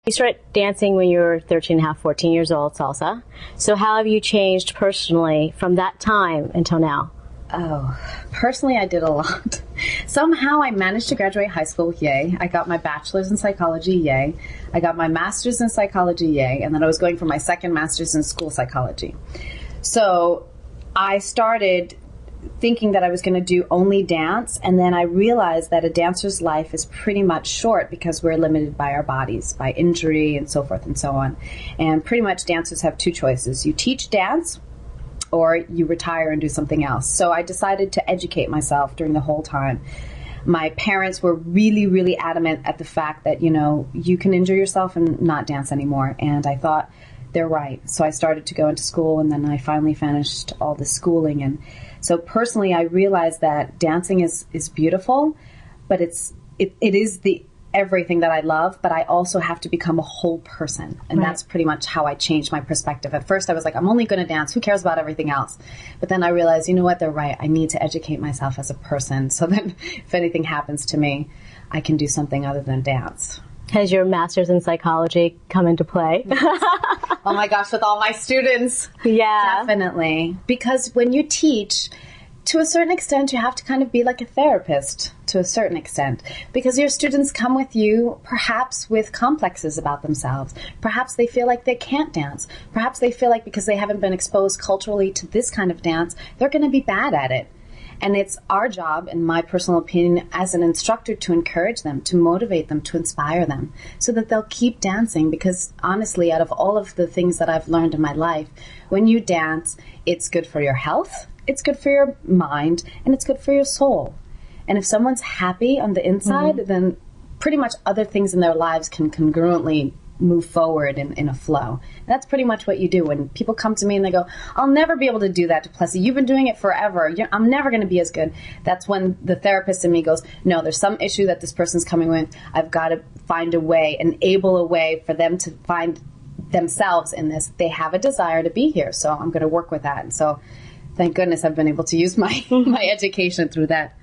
You started dancing when you were 13 and a half, 14 years old, salsa. So how have you changed personally from that time until now? Oh, personally, I did a lot. Somehow I managed to graduate high school, yay. I got my bachelor's in psychology, yay. I got my master's in psychology, yay. And then I was going for my second master's in school psychology. So I started thinking that I was going to do only dance, and then I realized that a dancer's life is pretty much short because we're limited by our bodies, by injury and so forth and so on. And pretty much dancers have two choices. You teach dance, or you retire and do something else. So I decided to educate myself during the whole time. My parents were really, really adamant at the fact that, you know, you can injure yourself and not dance anymore. And I thought, they're right. So I started to go into school, and then I finally finished all the schooling. And so personally, I realized that dancing is beautiful, but it is the everything that I love, but I also have to become a whole person. And that's pretty much how I changed my perspective. At first I was like, I'm only going to dance. Who cares about everything else? But then I realized, you know what? They're right. I need to educate myself as a person so that if anything happens to me, I can do something other than dance. Has your master's in psychology come into play? Oh my gosh, with all my students. Yeah. Definitely. Because when you teach, to a certain extent, you have to kind of be like a therapist to a certain extent, because your students come with you perhaps with complexes about themselves. Perhaps they feel like they can't dance. Perhaps they feel like because they haven't been exposed culturally to this kind of dance, they're going to be bad at it. And it's our job, in my personal opinion, as an instructor to encourage them, to motivate them, to inspire them, so that they'll keep dancing. Because honestly, out of all of the things that I've learned in my life, when you dance, it's good for your health, it's good for your mind, and it's good for your soul. And if someone's happy on the inside, then pretty much other things in their lives can congruently move forward in a flow. And that's pretty much what you do. When people come to me and they go, I'll never be able to do that, Duplessey. You've been doing it forever. I'm never going to be as good. That's when the therapist in me goes, no, there's some issue that this person's coming with. I've got to find a way, enable a way for them to find themselves in this. They have a desire to be here, so I'm going to work with that. And so thank goodness I've been able to use my education through that.